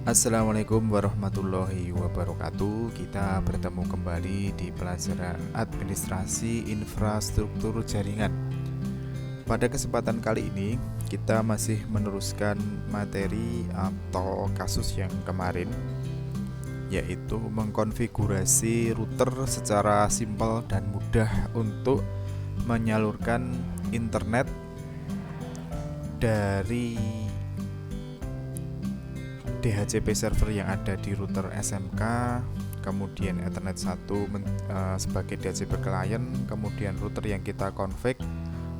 Assalamualaikum warahmatullahi wabarakatuh. Kita bertemu kembali di pelajaran administrasi infrastruktur jaringan. Pada kesempatan kali ini kita masih meneruskan materi atau kasus yang kemarin, yaitu mengkonfigurasi router secara simpel dan mudah untuk menyalurkan internet dari DHCP server yang ada di router SMK, kemudian Ethernet 1 sebagai DHCP client, kemudian router yang kita config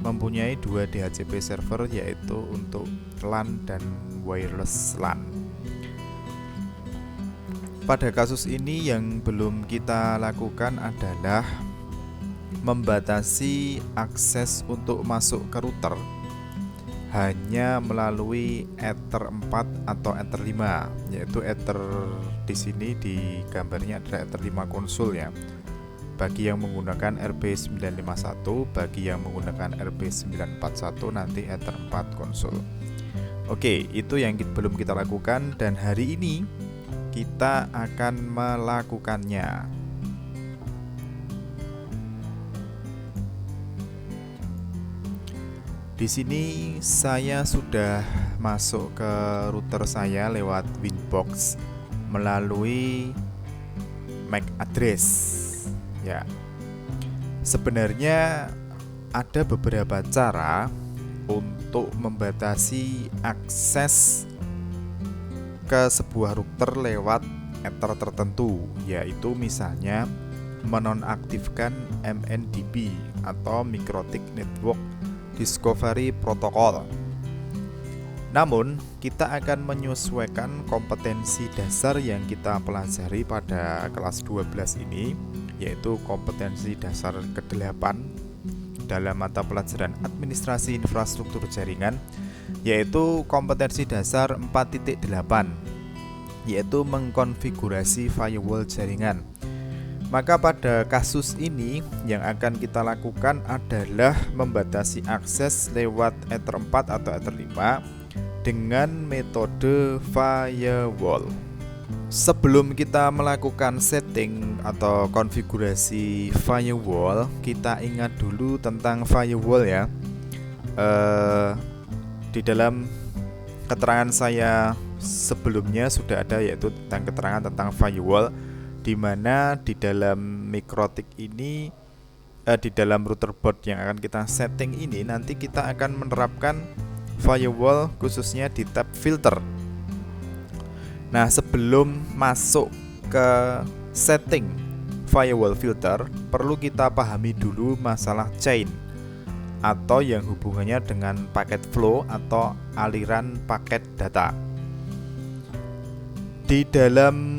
mempunyai 2 DHCP server, yaitu untuk LAN dan wireless LAN. Pada kasus ini yang belum kita lakukan adalah membatasi akses untuk masuk ke router hanya melalui Ether 4 atau Ether 5, yaitu Ether di sini di gambarnya adalah Ether 5 konsul ya. Bagi yang menggunakan RP951, bagi yang menggunakan RP941 nanti Ether 4 konsul. Oke, itu yang belum kita lakukan dan hari ini kita akan melakukannya. Di sini saya sudah masuk ke router saya lewat Winbox melalui MAC address. Ya. Sebenarnya ada beberapa cara untuk membatasi akses ke sebuah router lewat ether tertentu, yaitu misalnya menonaktifkan MNDP atau Mikrotik Network Discovery Protocol. Namun, kita akan menyesuaikan kompetensi dasar yang kita pelajari pada kelas 12 ini, yaitu kompetensi dasar ke-8 dalam mata pelajaran administrasi infrastruktur jaringan, yaitu kompetensi dasar 4.8, yaitu mengkonfigurasi firewall jaringan. Maka pada kasus ini yang akan kita lakukan adalah membatasi akses lewat Ether 4 atau Ether 5 dengan metode firewall. Sebelum kita melakukan setting atau konfigurasi firewall, kita ingat dulu tentang firewall ya. Di dalam keterangan saya sebelumnya sudah ada, yaitu tentang keterangan tentang firewall, di mana di dalam Mikrotik ini, di dalam router board yang akan kita setting ini, nanti kita akan menerapkan firewall khususnya di tab filter. Nah, sebelum masuk ke setting firewall filter, perlu kita pahami dulu masalah chain atau yang hubungannya dengan paket flow atau aliran paket data. Di dalam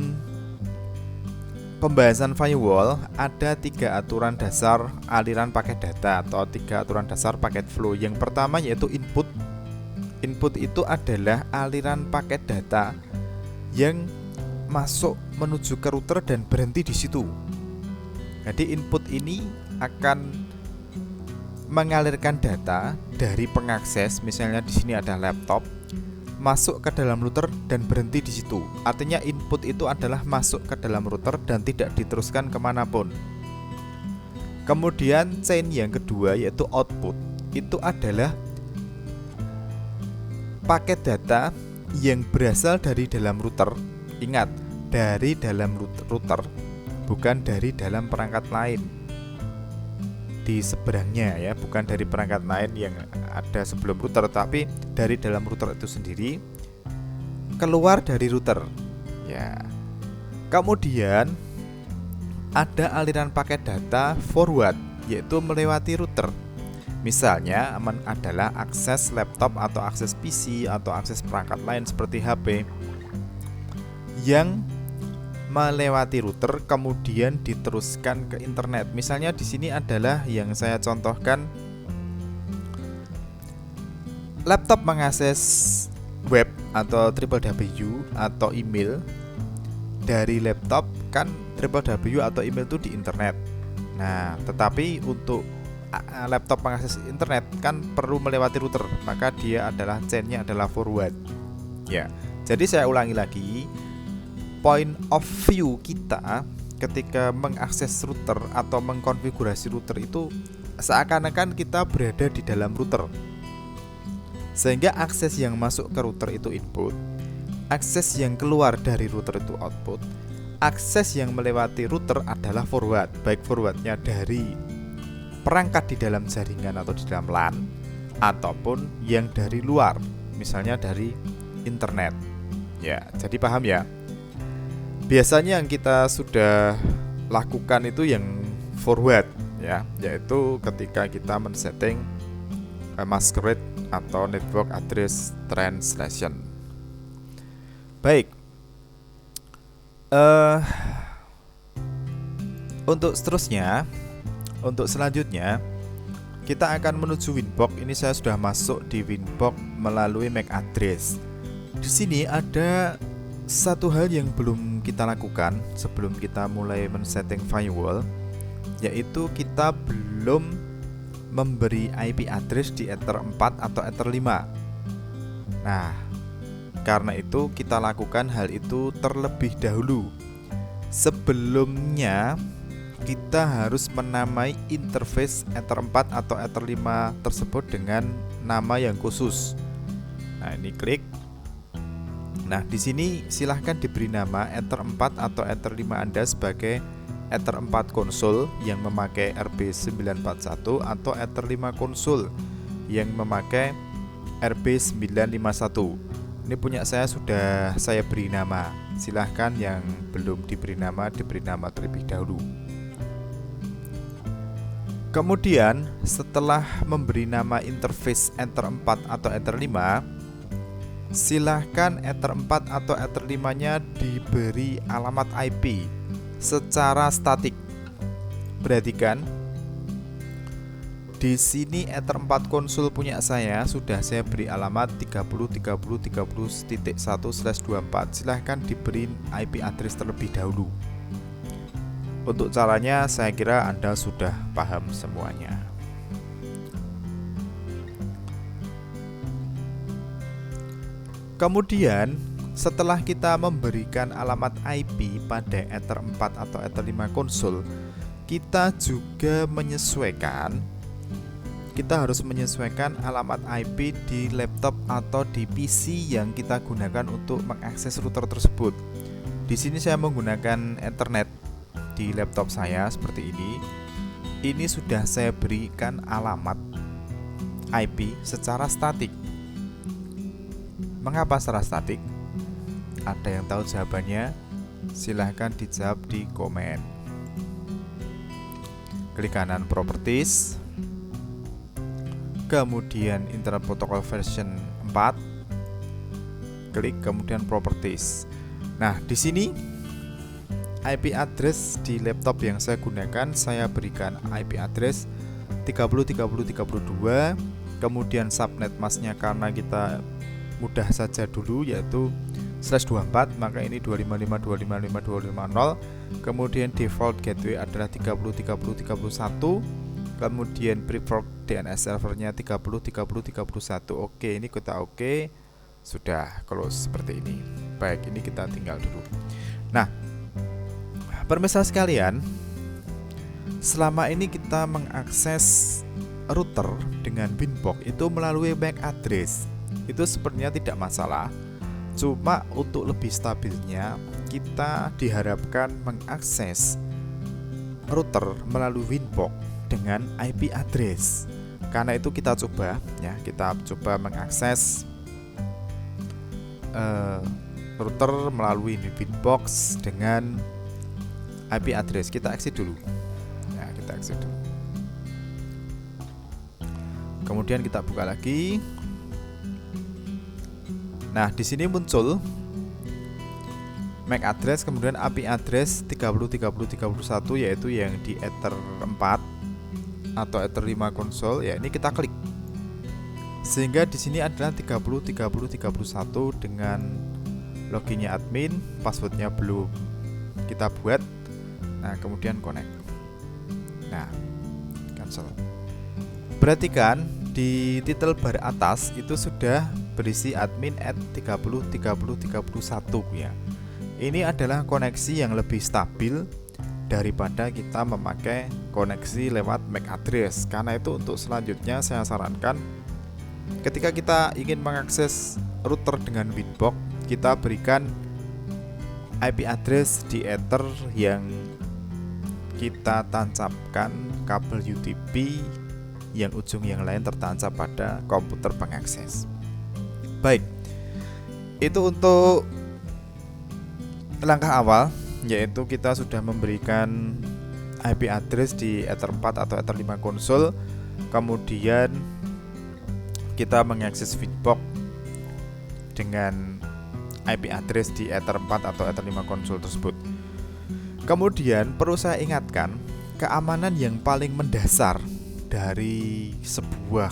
pembahasan firewall ada 3 aturan dasar aliran paket data atau 3 aturan dasar paket flow. Yang pertama yaitu input. Input itu adalah aliran paket data yang masuk menuju ke router dan berhenti di situ. Jadi input ini akan mengalirkan data dari pengakses, misalnya di sini ada laptop, masuk ke dalam router dan berhenti di situ. Artinya input itu adalah masuk ke dalam router dan tidak diteruskan kemanapun. Kemudian chain yang kedua yaitu output. Itu adalah paket data yang berasal dari dalam router. Ingat, dari dalam router, bukan dari dalam perangkat lain di seberangnya ya, bukan dari perangkat lain yang ada sebelum router, tapi dari dalam router itu sendiri keluar dari router ya. Kemudian ada aliran paket data forward, yaitu melewati router. Misalnya adalah akses laptop atau akses PC atau akses perangkat lain seperti HP yang melewati router kemudian diteruskan ke internet. Misalnya di sini adalah yang saya contohkan, laptop mengakses web atau www atau email dari laptop, kan www atau email itu di internet. Nah, tetapi untuk laptop mengakses internet kan perlu melewati router, maka dia adalah chainnya adalah forward. Ya, Jadi saya ulangi lagi, point of view kita ketika mengakses router atau mengkonfigurasi router itu seakan-akan kita berada di dalam router. Sehingga akses yang masuk ke router itu input, akses yang keluar dari router itu output, akses yang melewati router adalah forward, baik forwardnya dari perangkat di dalam jaringan atau di dalam LAN ataupun yang dari luar, misalnya dari internet. Ya, jadi paham ya? Biasanya yang kita sudah lakukan itu yang forward ya, yaitu ketika kita men-setting masquerade atau network address translation. Baik. Untuk selanjutnya kita akan menuju Winbox. Ini saya sudah masuk di Winbox melalui MAC address. Di sini ada satu hal yang belum kita lakukan sebelum kita mulai men-setting firewall, yaitu kita belum memberi IP address di Ether 4 atau Ether 5. Nah, karena itu kita lakukan hal itu terlebih dahulu. Sebelumnya kita harus menamai interface Ether 4 atau Ether 5 tersebut dengan nama yang khusus. Nah, ini klik. Nah, di sini silahkan diberi nama Ether 4 atau Ether 5 Anda sebagai Ether 4 konsol yang memakai RB941 atau Ether 5 konsol yang memakai RB951. Ini punya saya sudah saya beri nama. Silahkan yang belum diberi nama terlebih dahulu. Kemudian setelah memberi nama interface Ether 4 atau Ether 5, silahkan Ether 4 atau Ether 5-nya diberi alamat IP secara statik. Perhatikan, di sini Ether 4 konsol punya saya sudah saya beri alamat 30.30.30.1/24. Silahkan diberi IP address terlebih dahulu. Untuk caranya saya kira Anda sudah paham semuanya. Kemudian setelah kita memberikan alamat IP pada Ether 4 atau Ether 5 konsol, kita juga harus menyesuaikan alamat IP di laptop atau di PC yang kita gunakan untuk mengakses router tersebut. Di sini saya menggunakan Ethernet di laptop saya seperti ini. Ini sudah saya berikan alamat IP secara statik. Mengapa secara statik? Ada yang tahu jawabannya? Silahkan dijawab di komen. Klik kanan Properties, kemudian Internet Protocol version 4, klik kemudian Properties. Nah, di sini IP address di laptop yang saya gunakan, saya berikan IP address 30.30.32, kemudian subnet masknya karena kita mudah saja dulu yaitu /24, maka ini 255.255.250. Kemudian default gateway adalah 30.30.31, kemudian preferred DNS servernya 30.30.31. Oke, ini kita oke, sudah close seperti ini. Baik, ini kita tinggal dulu. Nah, pemirsa sekalian, selama ini kita mengakses router dengan Winbox itu melalui MAC address. Itu sepertinya tidak masalah. Cuma untuk lebih stabilnya kita diharapkan mengakses router melalui Winbox dengan IP address. Karena itu kita coba mengakses router melalui Winbox dengan IP address. Kita exit dulu. Ya, kita exit dulu. Kemudian kita buka lagi. Nah, di sini muncul MAC address, kemudian IP address 30.30.31 yaitu yang di Ether 4 atau Ether 5 konsol. Ya, ini kita klik. Sehingga di sini adalah 30.30.31 dengan loginnya admin, passwordnya belum kita buat. Nah, kemudian connect. Nah, cancel. Perhatikan di title bar atas itu sudah berisi admin@30.30.31 ya. Ini adalah koneksi yang lebih stabil daripada kita memakai koneksi lewat MAC address. Karena itu untuk selanjutnya saya sarankan ketika kita ingin mengakses router dengan Winbox, kita berikan IP address di ether yang kita tancapkan kabel UTP yang ujung yang lain tertancap pada komputer pengakses. Baik, itu untuk langkah awal, yaitu kita sudah memberikan IP address di ether 4 atau ether 5 konsol. Kemudian kita mengakses Winbox dengan IP address di ether 4 atau ether 5 konsol tersebut. Kemudian perlu saya ingatkan, keamanan yang paling mendasar dari sebuah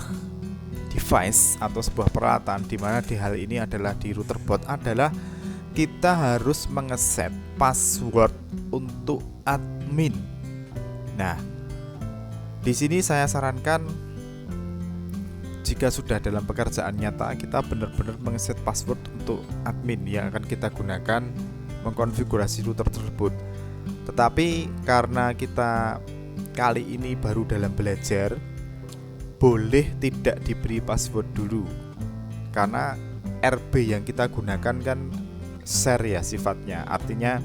device atau sebuah peralatan, di mana di hal ini adalah di router boot, adalah kita harus mengeset password untuk admin. Nah, di sini saya sarankan jika sudah dalam pekerjaan nyata, kita benar-benar mengeset password untuk admin yang akan kita gunakan mengkonfigurasi router tersebut. Tetapi karena kita kali ini baru dalam belajar, boleh tidak diberi password dulu, karena RB yang kita gunakan kan share ya sifatnya, artinya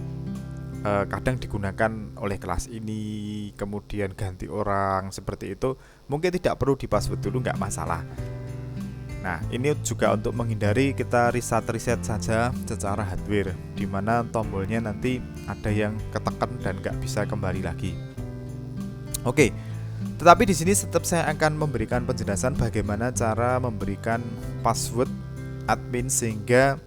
kadang digunakan oleh kelas ini, kemudian ganti orang seperti itu, mungkin tidak perlu di password dulu, nggak masalah. Nah, ini juga untuk menghindari kita riset saja secara hardware, di mana tombolnya nanti ada yang ketekan dan nggak bisa kembali lagi. Oke, tetapi di sini tetap saya akan memberikan penjelasan bagaimana cara memberikan password admin sehingga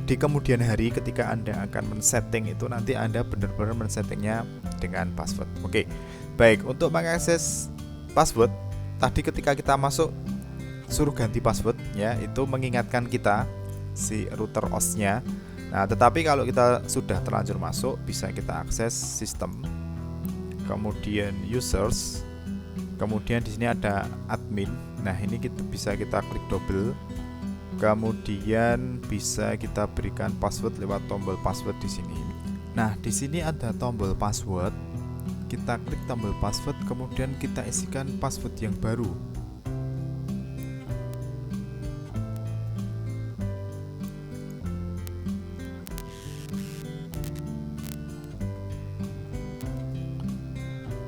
di kemudian hari ketika Anda akan men-setting itu nanti Anda benar-benar men-settingnya dengan password. Oke, baik, untuk mengakses password tadi ketika kita masuk suruh ganti password ya, itu mengingatkan kita si router OS-nya. Nah, tetapi kalau kita sudah terlanjur masuk, bisa kita akses sistem, kemudian users, kemudian di sini ada admin. Nah, ini bisa kita klik double. Kemudian bisa kita berikan password lewat tombol password di sini. Nah, di sini ada tombol password. Kita klik tombol password, kemudian kita isikan password yang baru.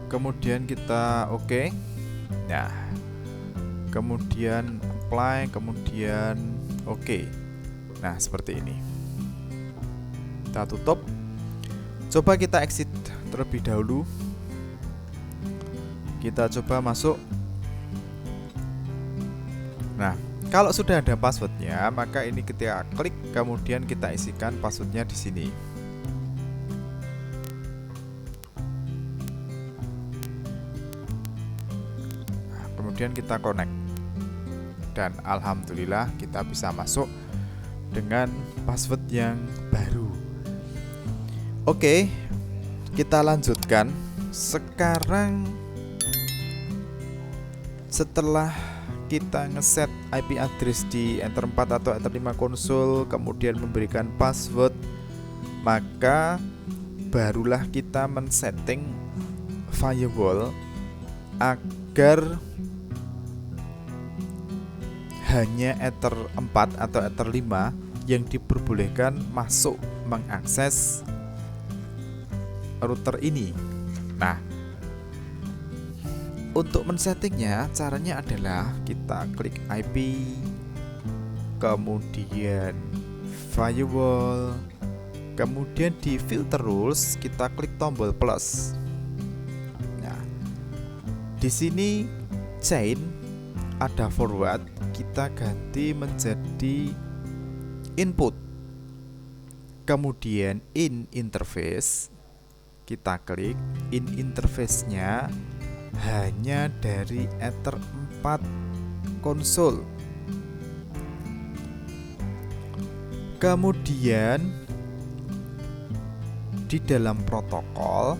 Kemudian kita oke. Nah, kemudian apply, kemudian oke. Nah, seperti ini. Kita tutup. Coba kita exit terlebih dahulu. Kita coba masuk. Nah, kalau sudah ada passwordnya, maka ini kita klik, kemudian kita isikan passwordnya di sini. Nah, kemudian kita connect. Dan alhamdulillah kita bisa masuk dengan password yang baru. Oke, kita lanjutkan. Sekarang setelah kita ngeset IP address di ether 4 atau ether 5 konsol, kemudian memberikan password, maka barulah kita men-setting firewall agar hanya ether 4 atau ether 5 yang diperbolehkan masuk mengakses router ini. Nah, untuk men-settingnya caranya adalah kita klik IP, kemudian firewall, kemudian di filter rules kita klik tombol plus. Nah, di sini chain ada forward, kita ganti menjadi input. Kemudian in interface, kita klik in interface-nya hanya dari ether 4 konsol. Kemudian di dalam protokol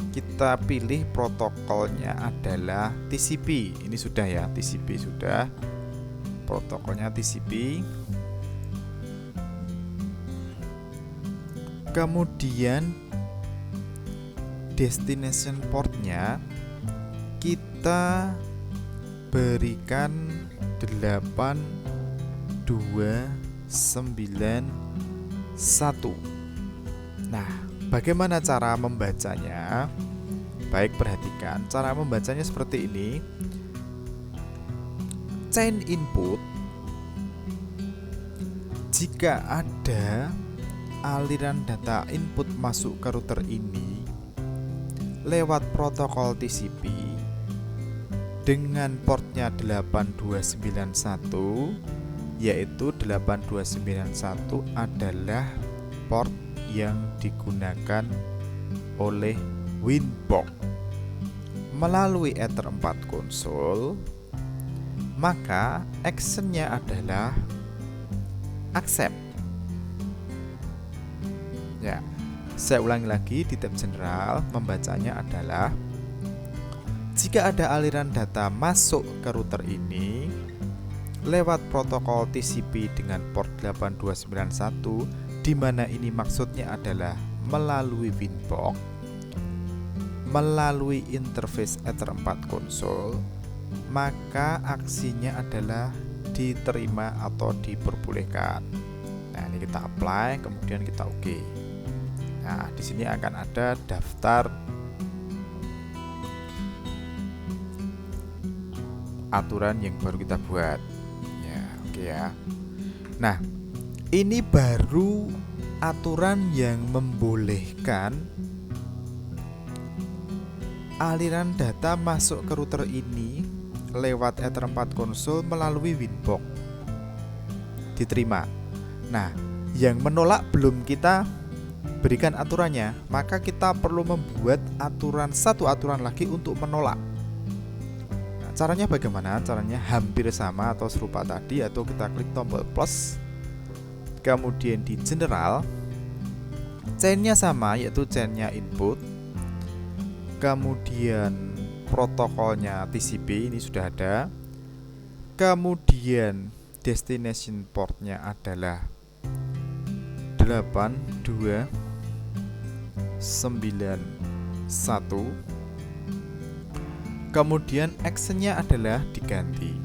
kita pilih protokolnya adalah TCP. Ini sudah ya, TCP sudah. protokolnya TCP. Kemudian destination portnya kita berikan 8291. Nah, bagaimana cara membacanya? Baik, perhatikan cara membacanya seperti ini. Chain input, jika ada aliran data input masuk ke router ini lewat protokol TCP dengan portnya 8291, yaitu 8291 adalah port yang digunakan oleh Winbox melalui Ether 4 konsol, maka actionnya adalah accept. Ya, saya ulangi lagi, di tab general membacanya adalah jika ada aliran data masuk ke router ini lewat protokol TCP dengan port 8291, di mana ini maksudnya adalah melalui Winbox, melalui interface Ether 4 konsol, maka aksinya adalah diterima atau diperbolehkan. Nah, ini kita apply, kemudian kita oke. Nah, di sini akan ada daftar aturan yang baru kita buat. Ya, oke ya. Nah, ini baru aturan yang membolehkan aliran data masuk ke router ini lewat Ether 4 konsol melalui Winbox. Diterima. Nah, yang menolak belum kita berikan aturannya, maka kita perlu membuat satu aturan lagi untuk menolak. Nah, caranya bagaimana? Caranya hampir sama atau serupa tadi, atau kita klik tombol plus, kemudian di general, chainnya sama, yaitu chainnya input, kemudian protokolnya TCP ini sudah ada, kemudian destination portnya adalah 8291, kemudian actionnya adalah diganti,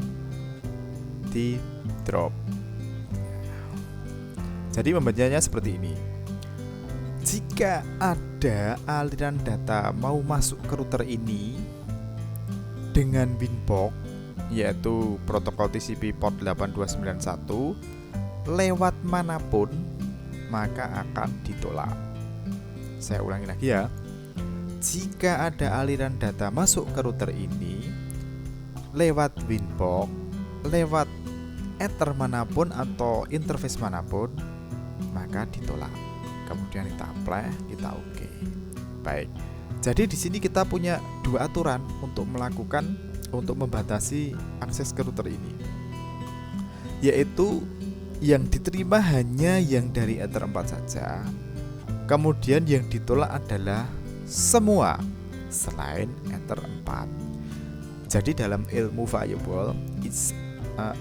di drop. Jadi membacanya seperti ini. Jika ada aliran data mau masuk ke router ini dengan Winbox, yaitu protokol TCP port 8291, lewat manapun, maka akan ditolak. Saya ulangi lagi ya. Jika ada aliran data masuk ke router ini lewat Winbox, lewat Ether manapun atau interface manapun, maka ditolak. Kemudian kita apply, kita oke. Baik. Jadi di sini kita punya dua aturan untuk membatasi akses ke router ini, yaitu yang diterima hanya yang dari Ether 4 saja. Kemudian yang ditolak adalah semua selain Ether 4. Jadi dalam ilmu firewall,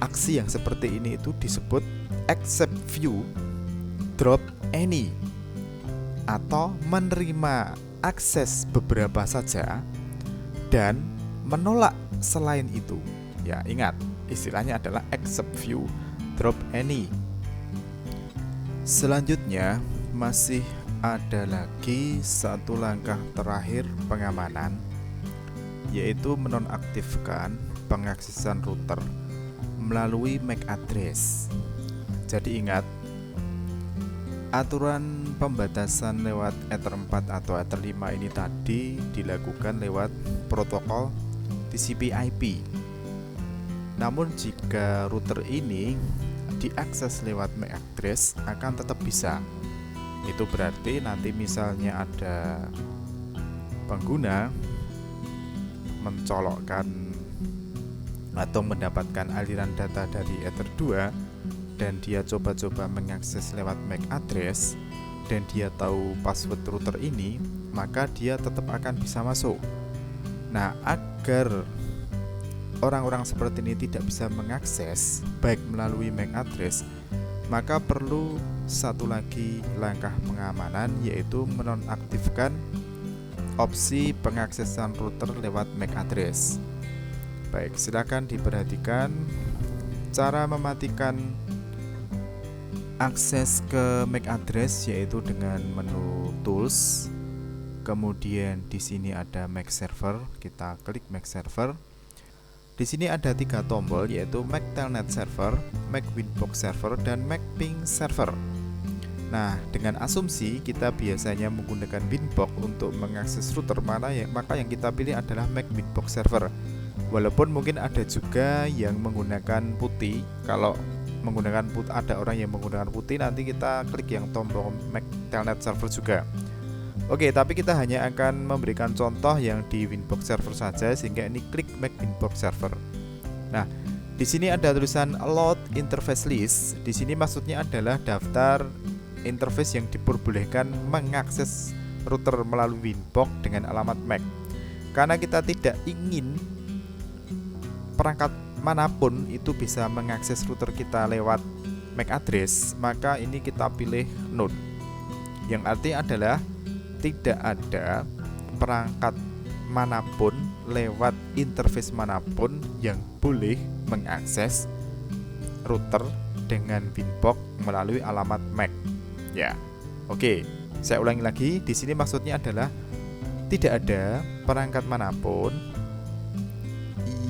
aksi yang seperti ini itu disebut accept few, drop any, atau menerima akses beberapa saja dan menolak selain itu. Ya, ingat, istilahnya adalah accept few, drop any. Selanjutnya masih ada lagi satu langkah terakhir pengamanan, yaitu menonaktifkan pengaksesan router melalui MAC address. Jadi ingat, aturan pembatasan lewat Ether 4 atau Ether 5 ini tadi dilakukan lewat protokol TCP/IP. Namun jika router ini diakses lewat MAC address akan tetap bisa. Itu berarti nanti misalnya ada pengguna mencolokkan atau mendapatkan aliran data dari Ether 2 dan dia coba-coba mengakses lewat MAC address dan dia tahu password router ini, maka dia tetap akan bisa masuk. Nah, agar orang-orang seperti ini tidak bisa mengakses baik melalui MAC address, maka perlu satu lagi langkah pengamanan, yaitu menonaktifkan opsi pengaksesan router lewat MAC address. Baik, silakan diperhatikan cara mematikan akses ke MAC address, yaitu dengan menu tools. Kemudian di sini ada MAC server, kita klik MAC server. Di sini ada 3 tombol, yaitu MAC Telnet server, MAC Winbox server, dan MAC Ping server. Nah, dengan asumsi kita biasanya menggunakan Winbox untuk mengakses router, maka yang kita pilih adalah MAC Winbox server. Walaupun mungkin ada juga yang menggunakan putih. Kalau ada orang yang menggunakan putih, nanti kita klik yang tombol MAC Telnet server juga. Oke, tapi kita hanya akan memberikan contoh yang di Winbox server saja, sehingga ini klik MAC Winbox server. Nah, di sini ada tulisan Allowed Interface List. Di sini maksudnya adalah daftar interface yang diperbolehkan mengakses router melalui Winbox dengan alamat MAC. Karena kita tidak ingin perangkat manapun itu bisa mengakses router kita lewat MAC address, maka ini kita pilih None, yang artinya adalah tidak ada perangkat manapun lewat interface manapun yang boleh mengakses router dengan Winbox melalui alamat MAC. Ya, oke. Saya ulangi lagi. Di sini maksudnya adalah tidak ada perangkat manapun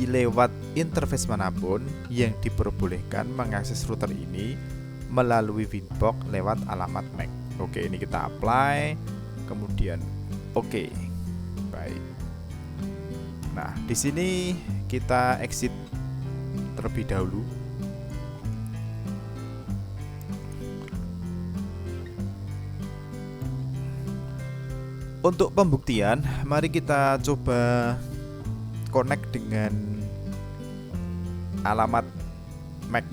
lewat interface manapun yang diperbolehkan mengakses router ini melalui Winbox lewat alamat MAC. Oke, ini kita apply. Kemudian oke. Baik. Nah, di sini kita exit terlebih dahulu. Untuk pembuktian, mari kita coba connect dengan alamat MAC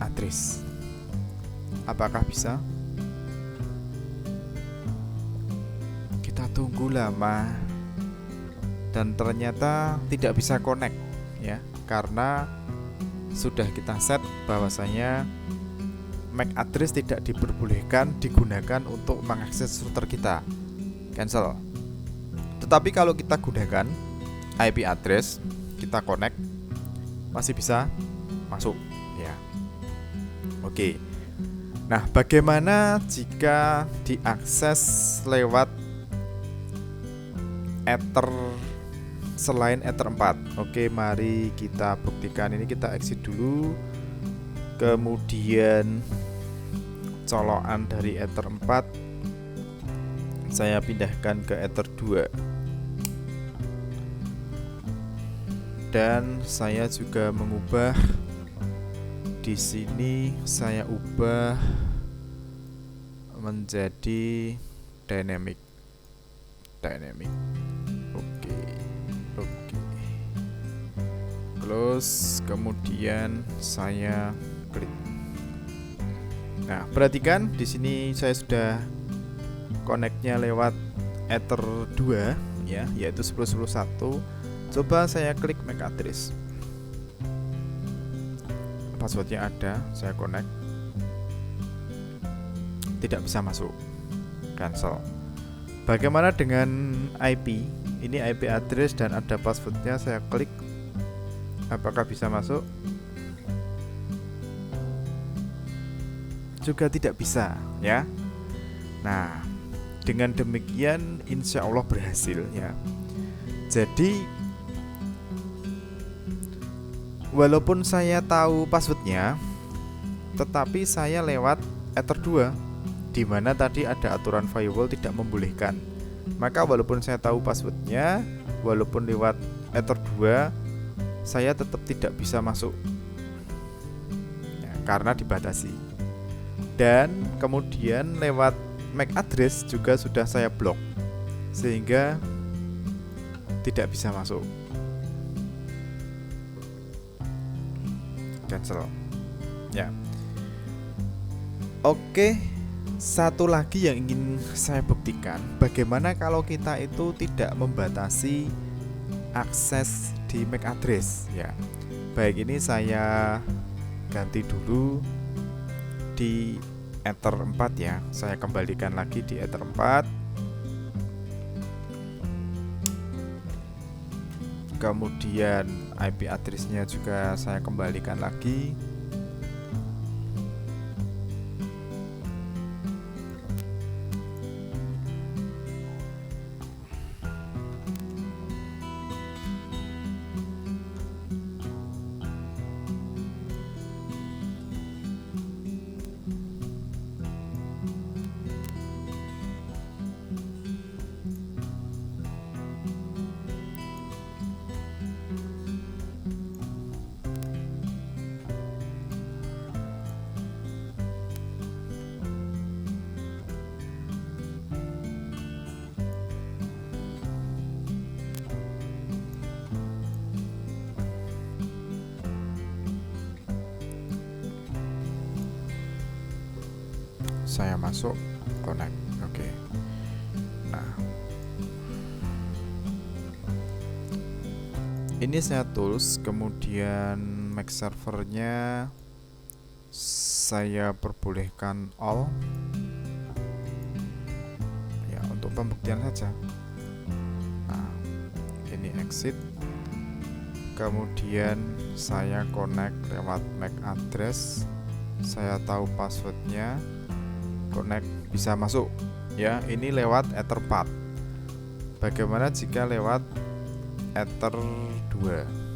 address. Apakah bisa? Tunggu lama dan ternyata tidak bisa connect, ya, karena sudah kita set bahwasanya MAC address tidak diperbolehkan digunakan untuk mengakses router kita. Cancel. Tetapi kalau kita gunakan IP address, kita connect, masih bisa masuk, ya. Oke. Nah, bagaimana jika diakses lewat Ether selain Ether 4? Oke, mari kita buktikan. Ini kita exit dulu. Kemudian colokan dari Ether 4 saya pindahkan ke Ether 2. Dan saya juga mengubah di sini, saya ubah menjadi dynamic. Oke. Close, kemudian saya klik. Nah, perhatikan di sini saya sudah connect-nya lewat Ether 2, ya, yaitu 10.10.1. Coba saya klik MAC address. Passwordnya ada, saya connect. Tidak bisa masuk. Cancel. Bagaimana dengan IP? Ini IP address dan ada passwordnya, saya klik. Apakah bisa masuk? Juga tidak bisa, ya. Nah, dengan demikian insya Allah berhasil, ya. Jadi walaupun saya tahu passwordnya, tetapi saya lewat Ether 2, di mana tadi ada aturan firewall tidak membolehkan. Maka walaupun saya tahu passwordnya, walaupun lewat Ether 2, saya tetap tidak bisa masuk, ya, karena dibatasi. Dan kemudian lewat MAC address juga sudah saya blok, sehingga tidak bisa masuk. Cancel, ya. Oke. Satu lagi yang ingin saya buktikan, bagaimana kalau kita itu tidak membatasi akses di MAC address, ya. Baik, ini saya ganti dulu di Ether 4 ya. Saya kembalikan lagi di Ether 4. Kemudian IP address-nya juga saya kembalikan lagi. Saya masuk, connect. Oke. Nah, ini saya tools, kemudian make servernya saya perbolehkan all ya, untuk pembuktian saja. Nah, ini exit, kemudian saya connect lewat MAC address, saya tahu passwordnya, connect, bisa masuk ya. Ini lewat Ether 4. Bagaimana jika lewat Ether 2?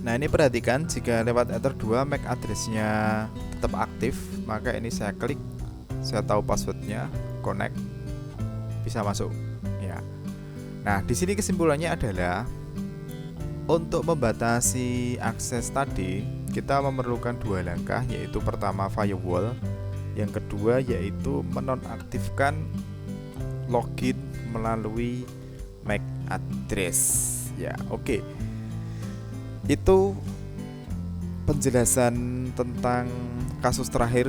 Nah, ini perhatikan, jika lewat Ether 2 MAC address-nya tetap aktif, maka ini saya klik, saya tahu passwordnya, connect, bisa masuk ya. Nah, di sini kesimpulannya adalah untuk membatasi akses tadi kita memerlukan dua langkah, yaitu pertama firewall, yang kedua yaitu menonaktifkan login melalui MAC address ya. Oke. Itu penjelasan tentang kasus terakhir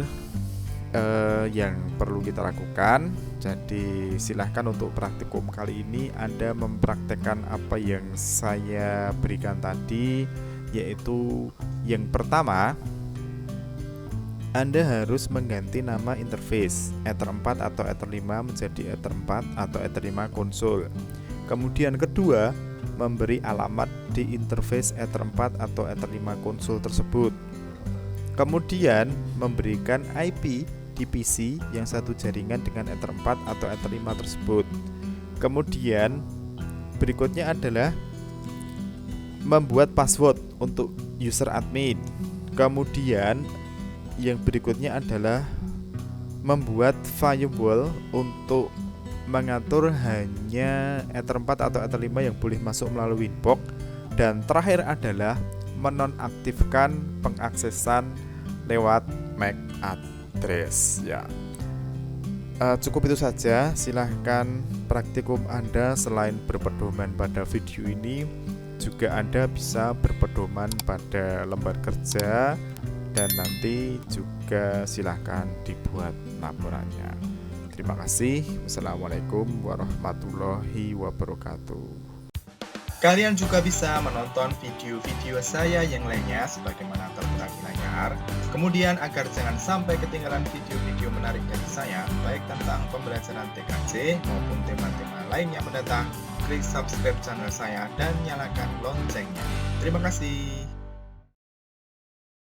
yang perlu kita lakukan. Jadi silahkan untuk praktikum kali ini Anda mempraktekkan apa yang saya berikan tadi, yaitu yang pertama, Anda harus mengganti nama interface Ether 4 atau Ether 5 menjadi Ether 4 atau Ether 5 konsol. Kemudian kedua, memberi alamat di interface Ether 4 atau Ether 5 konsol tersebut. Kemudian memberikan IP di PC yang satu jaringan dengan Ether 4 atau Ether 5 tersebut. Kemudian berikutnya adalah membuat password untuk user admin. Kemudian yang berikutnya adalah membuat firewall untuk mengatur hanya Ether 4 atau Ether 5 yang boleh masuk melalui inbox. Dan terakhir adalah menonaktifkan pengaksesan lewat MAC address ya. Cukup itu saja. Silahkan praktikum Anda selain berpedoman pada video ini, juga Anda bisa berpedoman pada lembar kerja, dan nanti juga silahkan dibuat laporannya. Terima kasih. Wassalamualaikum warahmatullahi wabarakatuh. Kalian juga bisa menonton video-video saya yang lainnya sebagaimana tertera di layar. Kemudian agar jangan sampai ketinggalan video-video menarik dari saya, baik tentang pembelajaran TKJ maupun tema-tema lainnya mendatang, klik subscribe channel saya dan nyalakan loncengnya. Terima kasih.